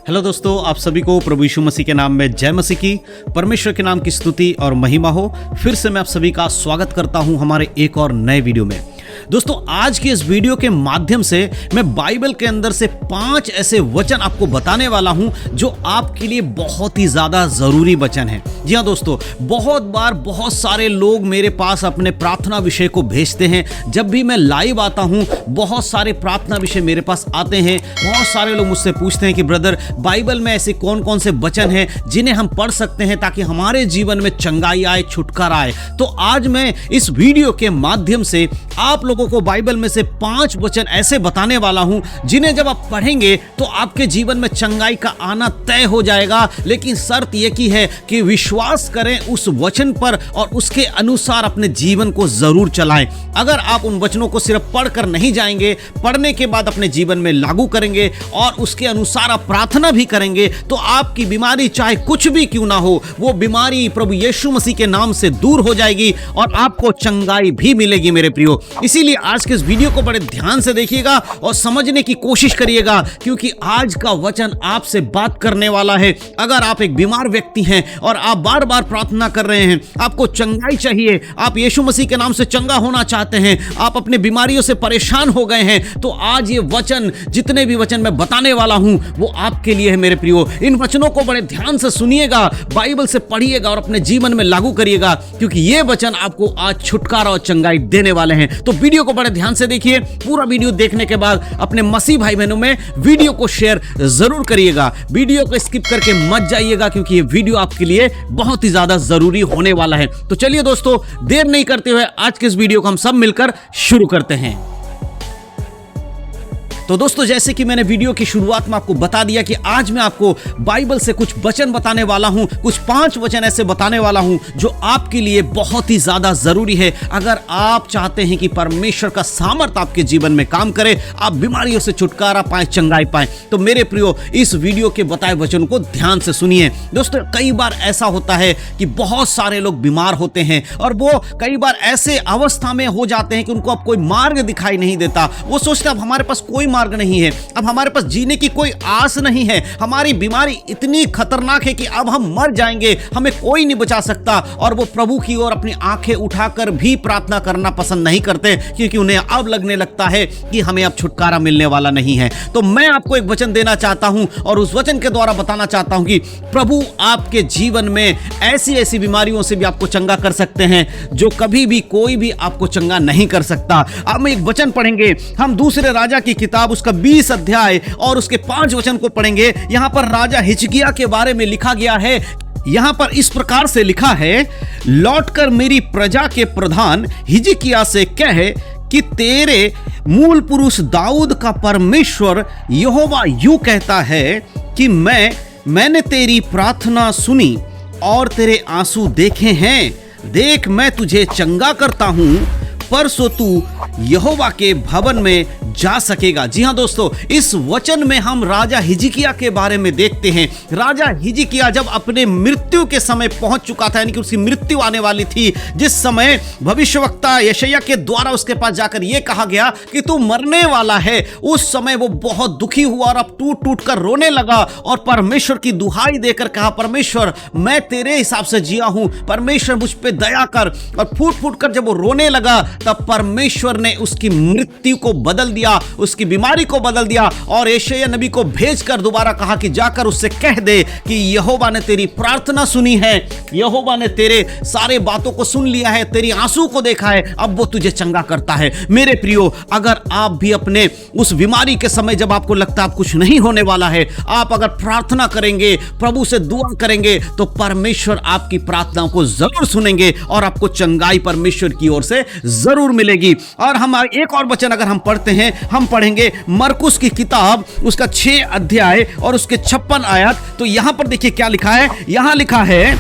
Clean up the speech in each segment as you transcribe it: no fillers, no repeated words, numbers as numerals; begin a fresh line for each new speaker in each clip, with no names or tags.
Hello दोस्तों, आप सभी को प्रभु यीशु मसीह के नाम में जय मसीह की। परमेश्वर के नाम की स्तुति और महिमा हो। फिर से मैं आप सभी का स्वागत करता हूं हमारे एक और नए वीडियो में। दोस्तों, आज के इस वीडियो के माध्यम से मैं बाइबल के अंदर से 5 ऐसे वचन आपको बताने वाला हूं जो आपके लिए बहुत ही ज्यादा जरूरी वचन है। जी हाँ दोस्तों, बहुत बार बहुत सारे लोग मेरे पास अपने प्रार्थना विषय को भेजते हैं। जब भी मैं लाइव आता हूं, बहुत सारे प्रार्थना विषय मेरे पास आते हैं। बहुत सारे लोग मुझसे पूछते हैं कि ब्रदर, बाइबल में ऐसे कौन कौन से वचन हैं जिन्हें हम पढ़ सकते हैं ताकि हमारे जीवन में चंगाई आए, छुटकारा आए। तो आज मैं इस वीडियो के माध्यम से आप लोगों को बाइबल में से 5 वचन ऐसे बताने वाला हूं जिन्हें जब आप पढ़ेंगे तो आपके जीवन में चंगाई का आना तय हो जाएगा। लेकिन शर्त यह की है कि विश्वास करें उस वचन पर और उसके अनुसार अपने जीवन को जरूर चलाएं। अगर आप उन वचनों को सिर्फ पढ़कर नहीं जाएंगे, पढ़ने के बाद अपने जीवन में लागू करेंगे और उसके अनुसार आप प्रार्थना भी करेंगे तो आपकी बीमारी चाहे कुछ भी क्यों ना हो, वो बीमारी प्रभु यीशु मसीह के नाम से दूर हो जाएगी और आपको चंगाई भी मिलेगी मेरे प्रियो। इसीलिए आज के इस वीडियो को बड़े ध्यान से देखिएगा और समझने की कोशिश करिएगा, क्योंकि आज का वचन आपसे बात करने वाला है। अगर आप एक बीमार व्यक्ति हैं और आप बार बार प्रार्थना कर रहे हैं, आपको चंगाई चाहिए, आप यीशु मसीह के नाम से चंगा होना चाहते हैं, आप अपने बीमारियों से परेशान हो गए हैं, तो आज ये वचन, जितने भी वचन मैं बताने वाला हूं, वो आपके लिए है मेरे प्रियो। इन वचनों को बड़े ध्यान से सुनिएगा, बाइबल से पढ़िएगा और अपने जीवन में लागू करिएगा, क्योंकि ये वचन आपको आज छुटकारा और चंगाई देने वाले हैं। तो वीडियो को बड़े ध्यान से देखिए। पूरा वीडियो देखने के बाद अपने मसीह भाई बहनों में वीडियो को शेयर जरूर करिएगा। वीडियो को स्किप करके मत जाइएगा, क्योंकि ये वीडियो आपके लिए बहुत ही ज्यादा जरूरी होने वाला है। तो चलिए दोस्तों, देर नहीं करते हुए आज के इस वीडियो को हम सब मिलकर शुरू करते हैं। तो दोस्तों, जैसे कि मैंने वीडियो की शुरुआत में आपको बता दिया कि आज मैं आपको बाइबल से कुछ वचन बताने वाला हूं, कुछ 5 वचन ऐसे बताने वाला हूं जो आपके लिए बहुत ही ज्यादा जरूरी है। अगर आप चाहते हैं कि परमेश्वर का सामर्थ आपके जीवन में काम करे, आप बीमारियों से छुटकारा पाएं, चंगाई पाएं, तो मेरे प्रियो इस वीडियो के बताए वचन को ध्यान से सुनिए। दोस्तों, कई बार ऐसा होता है कि बहुत सारे लोग बीमार होते हैं और वो कई बार ऐसे अवस्था में हो जाते हैं कि उनको अब कोई मार्ग दिखाई नहीं देता। वो सोचते हैं अब हमारे पास कोई मार्ग नहीं है, अब हमारे पास जीने की कोई आस नहीं है, हमारी बीमारी इतनी खतरनाक है कि अब हम मर जाएंगे, हमें कोई नहीं बचा सकता। और वो प्रभु की ओर अपनी आंखें उठाकर भी प्रार्थना करना पसंद नहीं करते, क्योंकि उन्हें अब लगने लगता है कि हमें अब छुटकारा मिलने वाला नहीं है। तो मैं आपको एक वचन देना चाहता हूं और उस वचन के द्वारा बताना चाहता हूं कि प्रभु आपके जीवन में ऐसी ऐसी बीमारियों से भी आपको चंगा कर सकते हैं जो कभी भी कोई भी आपको चंगा नहीं कर सकता। अब हम एक वचन पढ़ेंगे, हम दूसरे राजा की किताब उसका 20 अध्याय और उसके 5 वचन को पढ़ेंगे। यहां पर राजा हिजकिय्याह के बारे में लिखा गया है। यहां पर इस प्रकार से लिखा है, लौटकर मेरी प्रजा के प्रधान हिजकिय्याह से कह कि तेरे मूल पुरुष दाऊद का परमेश्वर यहोवा यूं कहता है कि मैंने तेरी प्रार्थना सुनी और तेरे आंसू देखे हैं। देख, मैं तुझे चंगा करता हूं, परसों तू यहोवा के भवन में जा सकेगा। जी हां दोस्तों, इस वचन में हम राजा हिजकिय्याह के बारे में देखते हैं। राजा हिजकिय्याह जब अपने मृत्यु के समय पहुंच चुका था, यानी कि उसकी मृत्यु आने वाली थी, जिस समय भविष्यवक्ता यशायाह के द्वारा उसके पास जाकर यह कहा गया कि तू मरने वाला है, उस समय वो बहुत दुखी हुआ और अब टूट टूट कर रोने लगा और परमेश्वर की दुहाई देकर कहा, परमेश्वर मैं तेरे हिसाब से जिया हूं, परमेश्वर मुझ पे दया कर। और फूट फूट कर जब वो रोने लगा, तब परमेश्वर ने उसकी मृत्यु को बदल दिया, उसकी बीमारी को बदल दिया और यशायाह नबी को भेजकर दोबारा कहा कि जाकर उससे कह दे कि यहोवा ने तेरी प्रार्थना सुनी है, यहोवा ने तेरे सारे बातों को सुन लिया है, तेरी आंसू को देखा है, अब वो तुझे चंगा करता है। मेरे प्रियो, अगर आप भी अपने उस बीमारी के समय जब आपको लगता है कुछ नहीं होने वाला है, आप अगर प्रार्थना करेंगे, प्रभु से दुआ करेंगे, तो परमेश्वर आपकी प्रार्थनाओं को जरूर सुनेंगे और आपको चंगाई परमेश्वर की ओर से जरूर मिलेगी। और हमारे एक और वचन अगर हम पढ़ते हैं, हम पढ़ेंगे मरकुस की किताब उसका 6 अध्याय और उसके 56 आयत। तो यहां पर देखिए क्या लिखा है। यहां लिखा है,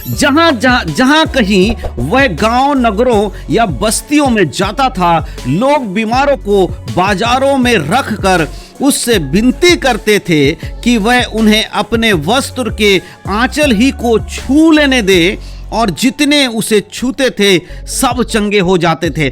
जहां कहीं वह गांव, नगरों या बस्तियों में जाता था, लोग बीमारों को बाजारों में रखकर उससे विनती करते थे कि वह उन्हें अपने वस्त्र के आंचल ही को छू लेने दे, और जितने उसे छूते थे सब चंगे हो जाते थे।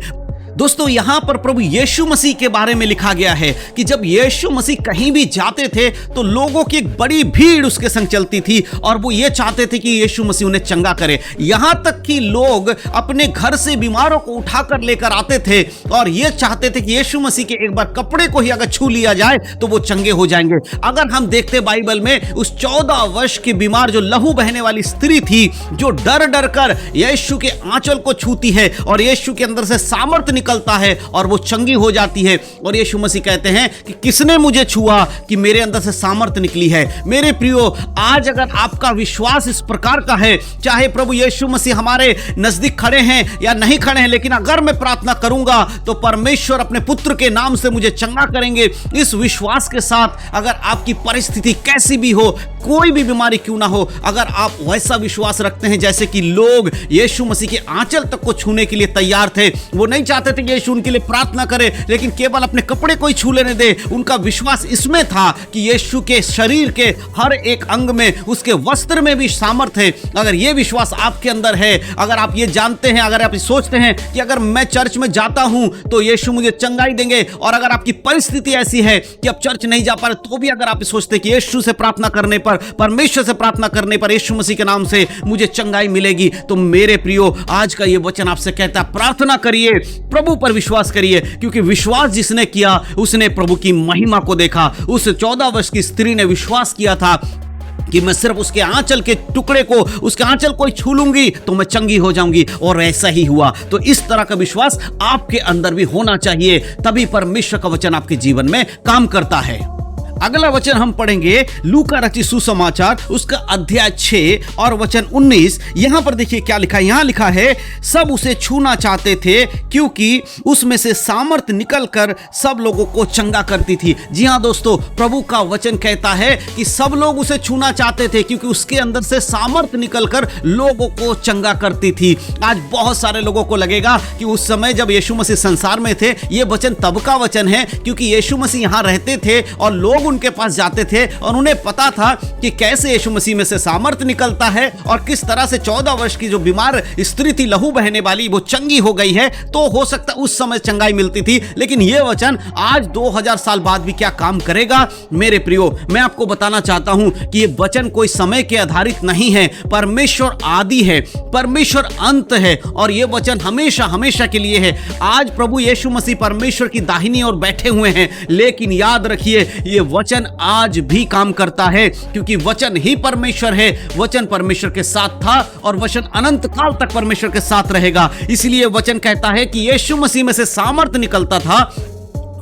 दोस्तों यहां पर प्रभु यीशु मसीह के बारे में लिखा गया है कि जब यीशु मसीह कहीं भी जाते थे तो लोगों की एक बड़ी भीड़ उसके संग चलती थी और वो ये चाहते थे कि यीशु मसीह उन्हें चंगा करे। यहां तक कि लोग अपने घर से बीमारों को उठाकर लेकर आते थे और ये चाहते थे कि यीशु मसीह के एक बार कपड़े को ही अगर छू लिया जाए तो वो चंगे हो जाएंगे। अगर हम देखते बाइबल में उस 14 वर्ष की बीमार जो लहू बहने वाली स्त्री थी, जो डर डर कर यीशु के आंचल को छूती है और यीशु के अंदर से सामर्थ्य निकलता है और वो चंगी हो जाती है। और यीशु मसीह कहते हैं कि किसने मुझे छुआ कि मेरे अंदर से सामर्थ्य निकली है। मेरे प्रियो, आज अगर आपका विश्वास इस प्रकार का है, चाहे प्रभु यीशु मसीह हमारे नजदीक खड़े हैं या नहीं खड़े हैं, लेकिन अगर मैं प्रार्थना करूंगा तो परमेश्वर अपने पुत्र के नाम से मुझे चंगा करेंगे, इस विश्वास के साथ अगर आपकी परिस्थिति कैसी भी हो, कोई भी बीमारी क्यों ना हो, अगर आप वैसा विश्वास रखते हैं जैसे कि लोग यीशु मसीह के आंचल तक को छूने के लिए तैयार थे, वो नहीं चाहते थे कि यीशु उनके लिए प्रार्थना करे, लेकिन केवल अपने कपड़े को ही छू लेने दे। उनका विश्वास इसमें था कि यीशु के शरीर के हर एक अंग में, उसके वस्त्र में भी सामर्थ्य है। अगर ये विश्वास आपके अंदर है, अगर आप ये जानते हैं, अगर आप सोचते हैं कि अगर मैं चर्च में जाता हूं तो यीशु मुझे चंगाई देंगे, और अगर आपकी परिस्थिति ऐसी है कि आप चर्च नहीं जा पा रहे तो भी अगर आप सोचते हैं कि यीशु से प्रार्थना करने पर, परमेश्वर से प्रार्थना करने पर यीशु मसीह के नाम से मुझे चंगाई मिलेगी, तो मेरे प्रियो आज का ये वचन आपसे कहता है प्रार्थना करिए, प्रभु पर विश्वास करिए, क्योंकि विश्वास जिसने किया उसने प्रभु की महिमा को देखा। उस 14 वर्ष की स्त्री ने विश्वास किया था कि मैं सिर्फ उसके आंचल के टुकड़े को, उसके आंचल को छू लूंगी तो मैं चंगी हो जाऊंगी, और ऐसा ही हुआ। तो इस तरह का विश्वास आपके अंदर भी होना चाहिए, तभी परमेश्वर का वचन आपके जीवन में काम करता है। अगला वचन हम पढ़ेंगे लूका रचित सुसमाचार उसका अध्याय 6 और वचन 19। यहां पर देखिए क्या लिखा है। यहां लिखा है, सब उसे छूना चाहते थे क्योंकि उसमें से सामर्थ्य निकलकर सब लोगों को चंगा करती थी। जी हां दोस्तों, प्रभु का वचन कहता है कि सब लोग उसे छूना चाहते थे क्योंकि उसके अंदर से सामर्थ्य निकलकर लोगों को चंगा करती थी। आज बहुत सारे लोगों को लगेगा कि उस समय जब यीशु मसीह संसार में थे, यह वचन तब का वचन है क्योंकि यीशु मसीह यहां रहते थे और लोग उनके पास जाते थे और उन्हें पता था कि कैसे यीशु मसीह में से सामर्थ्य निकलता है और किस तरह से 14 वर्ष की जो बीमार स्त्री थी, लहू बहने वाली, वो चंगी हो गई है। तो हो सकता उस समय चंगाई मिलती थी, लेकिन यह वचन आज 2000 साल बाद भी क्या काम करेगा। मेरे प्रियो, मैं आपको बताना चाहता हूं कि यह वचन कोई समय के आधारित नहीं है। परमेश्वर आदि है, परमेश्वर अंत है, और यह वचन हमेशा हमेशा के लिए है। आज प्रभु यीशु मसीह परमेश्वर की दाहिनी ओर बैठे हुए हैं, लेकिन याद रखिए यह वचन आज भी काम करता है क्योंकि वचन ही परमेश्वर है। वचन परमेश्वर के साथ था और वचन अनंत काल तक परमेश्वर के साथ रहेगा। इसलिए वचन कहता है कि यीशु मसीह में से सामर्थ्य निकलता था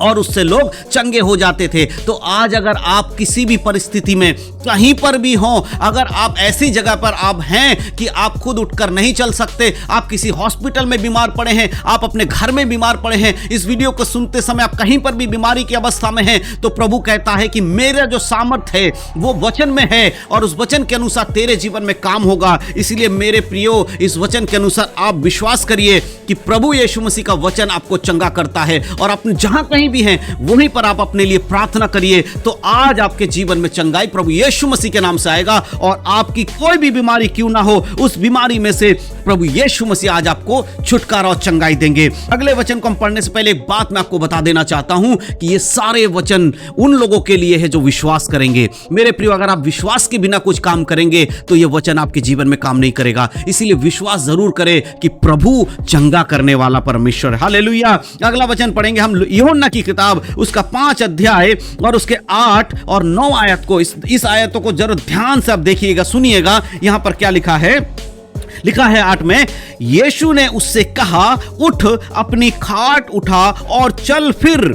और उससे लोग चंगे हो जाते थे। तो आज अगर आप किसी भी परिस्थिति में कहीं पर भी हो, अगर आप ऐसी जगह पर आप हैं कि आप खुद उठकर नहीं चल सकते, आप किसी हॉस्पिटल में बीमार पड़े हैं, आप अपने घर में बीमार पड़े हैं, इस वीडियो को सुनते समय आप कहीं पर भी बीमारी की अवस्था में हैं, तो प्रभु कहता है कि मेरा जो सामर्थ है वो वचन में है और उस वचन के अनुसार तेरे जीवन में काम होगा। इसलिए मेरे प्रियो, इस वचन के अनुसार आप विश्वास करिए कि प्रभु यीशु मसीह का वचन आपको चंगा करता है, और आप जहां कहीं भी हैं वहीं पर आप अपने लिए प्रार्थना करिए, तो आज आपके जीवन में चंगाई प्रभु यीशु मसीह के नाम से आएगा, और आपकी कोई भी बीमारी क्यों ना हो, उस बीमारी में से प्रभु यीशु मसीह आज आपको छुटकारा और चंगाई देंगे। अगले वचन को हम पढ़ने से पहले एक बात मैं आपको बता देना चाहता हूं कि ये सारे वचन उन लोगों के लिए है जो विश्वास करेंगे। मेरे प्रियो, अगर आप विश्वास के बिना कुछ काम करेंगे तो ये वचन आपके जीवन में काम नहीं करेगा। इसीलिए विश्वास जरूर करें कि प्रभु चंगा करने वाला परमेश्वर है। हालेलुया। अगला वचन पढ़ेंगे हम यूहन्ना की किताब उसका 5 अध्याय और उसके 8 और 9 आयत को, इस आयतों को जरूर ध्यान से आप देखिएगा, सुनिएगा। यहां पर क्या लिखा है। लिखा है 8 में, यीशु ने उससे कहा, उठ, अपनी खाट उठा और चल फिर।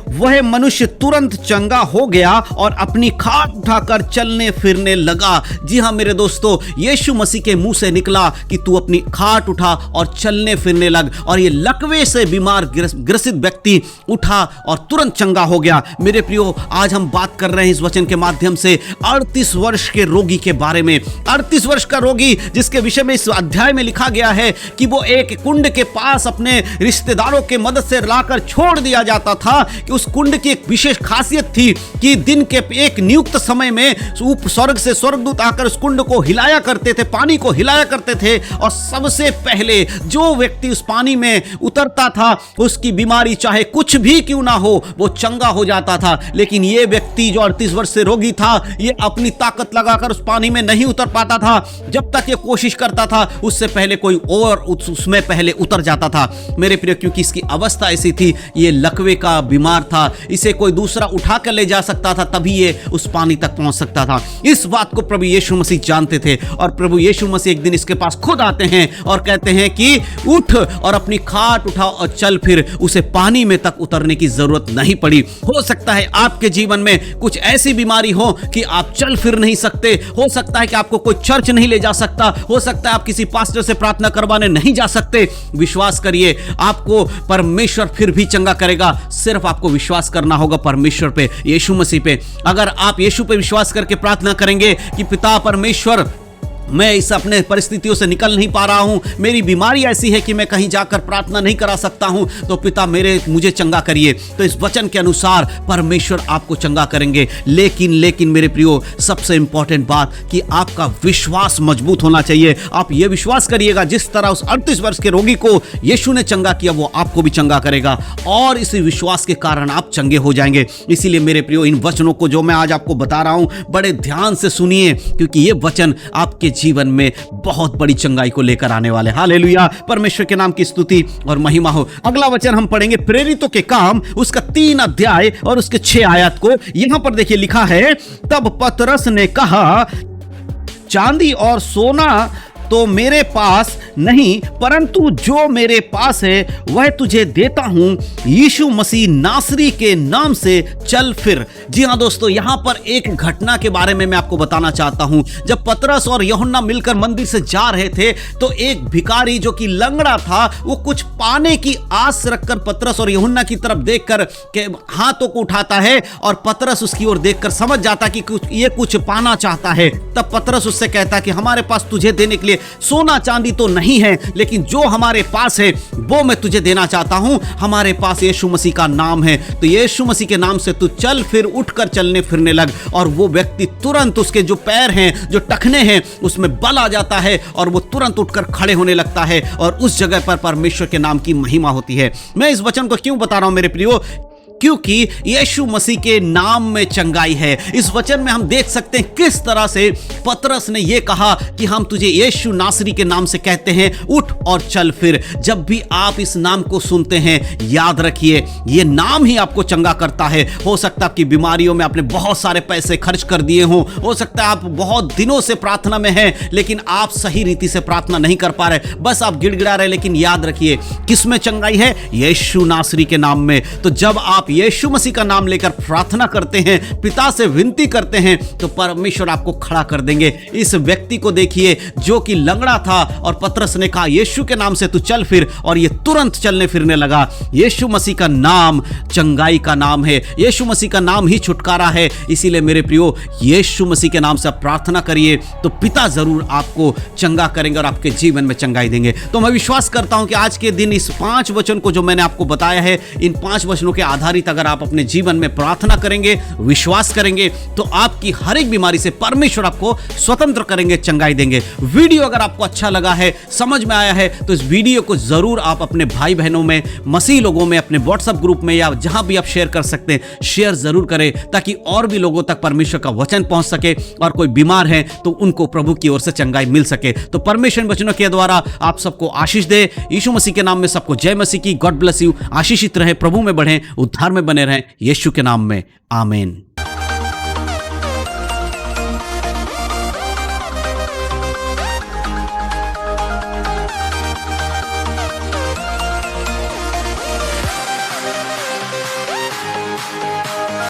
वह मनुष्य तुरंत चंगा हो गया और अपनी खाट उठाकर चलने फिरने लगा। जी हां मेरे दोस्तों, यीशु मसीह के मुंह से निकला कि तू अपनी खाट उठा और चलने फिरने लग, और ये लकवे से बीमार ग्रसित व्यक्ति उठा और तुरंत चंगा हो गया। मेरे प्रियो, आज हम बात कर रहे हैं इस वचन के माध्यम से 38 वर्ष के रोगी के बारे में। 38 वर्ष का रोगी जिसके विषय में इस अध्याय में लिखा गया है कि वो एक कुंड के पास अपने रिश्तेदारों के मदद से लाकर छोड़ दिया जाता था कि उस कुंड की एक विशेष खासियत थी कि दिन के एक नियुक्त समय में स्वर्ग से स्वर्गदूत आकर उस कुंड को हिलाया करते थे, पानी को हिलाया करते थे, और सबसे पहले जो व्यक्ति उस पानी में उतरता था उसकी बीमारी चाहे कुछ भी क्यों ना हो वो चंगा हो जाता था। लेकिन ये व्यक्ति जो 38 वर्ष से रोगी था, ये अपनी ताकत लगाकर उस पानी में नहीं उतर पाता था। जब तक ये कोशिश करता था उससे पहले कोई और उसमें पहले उतर जाता था मेरे प्रिय, क्योंकि इसकी अवस्था ऐसी थी, ये लकवे का बीमार था, इसे कोई दूसरा उठा कर ले जा सकता था तभी ये उस पानी तक पहुंच सकता था। इस बात को प्रभु यीशु मसीह जानते थे और प्रभु यीशु मसीह एक दिन इसके पास खुद आते हैं और कहते हैं कि उठ और अपनी खाट उठा और चल फिर। उसे पानी में तक उतरने की जरूरत नहीं पड़ी। हो सकता है आपके जीवन में कुछ ऐसी बीमारी हो कि आप चल फिर नहीं सकते, हो सकता है कि आपको कोई चर्च नहीं ले जा सकता, हो सकता है आप किसी पास्टर से प्रार्थना करवाने नहीं जा सकते। विश्वास करिए, आपको परमेश्वर फिर भी चंगा करेगा। सिर्फ आपको विश्वास करना होगा परमेश्वर पे, यीशु मसीह पे। अगर आप यीशु पे विश्वास करके प्रार्थना करेंगे कि पिता परमेश्वर, मैं इस अपने परिस्थितियों से निकल नहीं पा रहा हूं, मेरी बीमारी ऐसी है कि मैं कहीं जाकर प्रार्थना नहीं करा सकता हूं, तो पिता मुझे चंगा करिए, तो इस वचन के अनुसार परमेश्वर आपको चंगा करेंगे। लेकिन मेरे प्रियो, सबसे इंपॉर्टेंट बात कि आपका विश्वास मजबूत होना चाहिए। आप यह विश्वास करिएगा जिस तरह उस 38 वर्ष के रोगी को यीशु ने चंगा किया, वो आपको भी चंगा करेगा और इसी विश्वास के कारण आप चंगे हो जाएंगे। इसीलिए मेरे प्रियो, इन वचनों को जो मैं आज आपको बता रहा हूं बड़े ध्यान से सुनिए, क्योंकि ये वचन आपके जीवन में बहुत बड़ी चंगाई को लेकर आने वाले। हालेलुया, परमेश्वर के नाम की स्तुति और महिमा हो। अगला वचन हम पढ़ेंगे प्रेरितों के काम उसका 3 अध्याय और उसके 6 आयत को। यहां पर देखिए लिखा है, तब पतरस ने कहा, चांदी और सोना तो मेरे पास नहीं, परंतु जो मेरे पास है वह तुझे देता हूं, यीशु मसीह नासरी के नाम से चल फिर। जी हां दोस्तों, यहां पर एक घटना के बारे में मैं आपको बताना चाहता हूं। जब पतरस और यूहन्ना मिलकर मंदिर से जा रहे थे तो एक भिखारी जो कि लंगड़ा था, वो कुछ पाने की आस रखकर पतरस और यूहन्ना की तरफ देखकर के हाथों को उठाता है और पतरस उसकी ओर देखकर समझ जाता कि ये कुछ पाना चाहता है। तब पतरस उससे कहता कि हमारे पास तुझे देने के लिए सोना चांदी तो नहीं है, लेकिन जो हमारे पास है वो मैं तुझे देना चाहता हूं। हमारे पास यीशु मसीह का नाम है, तो यीशु मसीह के नाम से तू चल फिर, उठकर चलने फिरने लग। और वो व्यक्ति तुरंत, उसके जो पैर हैं, जो टखने हैं, उसमें बल आ जाता है और वो तुरंत उठकर खड़े होने लगता है और उस जगह पर परमेश्वर के नाम की महिमा होती है। मैं इस वचन को क्यों बता रहा हूं मेरे प्रियो? क्योंकि यीशु मसीह के नाम में चंगाई है। इस वचन में हम देख सकते हैं किस तरह से पतरस ने यह कहा कि हम तुझे यीशु नासरी के नाम से कहते हैं, उठ और चल फिर। जब भी आप इस नाम को सुनते हैं, याद रखिए यह नाम ही आपको चंगा करता है। हो सकता है आपकी बीमारियों में आपने बहुत सारे पैसे खर्च कर दिए हो सकता है आप बहुत दिनों से प्रार्थना में हैं, लेकिन आप सही रीति से प्रार्थना नहीं कर पा रहे, बस आप गिड़गिड़ा रहे। लेकिन याद रखिए किस में चंगाई है? यीशु नासरी के नाम में। तो जब आप यीशु मसीह का नाम लेकर प्रार्थना करते हैं, पिता से विनती करते हैं, तो परमेश्वर आपको खड़ा कर देंगे। इस व्यक्ति को देखिए जो कि लंगड़ा था और पतरस ने कहा यीशु के नाम से तू चल फिर, और ये तुरंत चलने फिरने लगा। यीशु मसीह का नाम चंगाई का नाम है, यीशु मसीह का नाम ही छुटकारा है। इसीलिए मेरे प्रियो, यीशु मसीह के नाम से आप प्रार्थना करिए तो पिता जरूर आपको चंगा करेंगे और आपके जीवन में चंगाई देंगे। तो मैं विश्वास करता हूं कि आज के दिन इस 5 वचन को जो मैंने आपको बताया है, इन 5 वचनों के आधारित अगर आप अपने जीवन में प्रार्थना करेंगे, विश्वास करेंगे, तो आपकी हर एक बीमारी से परमेश्वर आपको स्वतंत्र करेंगे, चंगाई देंगे। वीडियो अगर आपको अच्छा लगा है, समझ में आया है, तो इस वीडियो को जरूर आप अपने भाई बहनों में, मसीह लोगों में, अपने व्हाट्सएप ग्रुप में या जहां भी आप शेयर कर सकते हैं, शेयर जरूर करें, ताकि और भी लोगों तक परमेश्वर का वचन पहुंच सके और कोई बीमार है तो उनको प्रभु की ओर से चंगाई मिल सके। तो परमेश्वर वचनों के द्वारा आप सबको आशीष दे। यीशु मसीह के नाम में सबको जय मसीह की। God bless you. आशीषित रहे, प्रभु में बढ़ें, उद्धार में बने रहें, यीशु के नाम में, आमीन।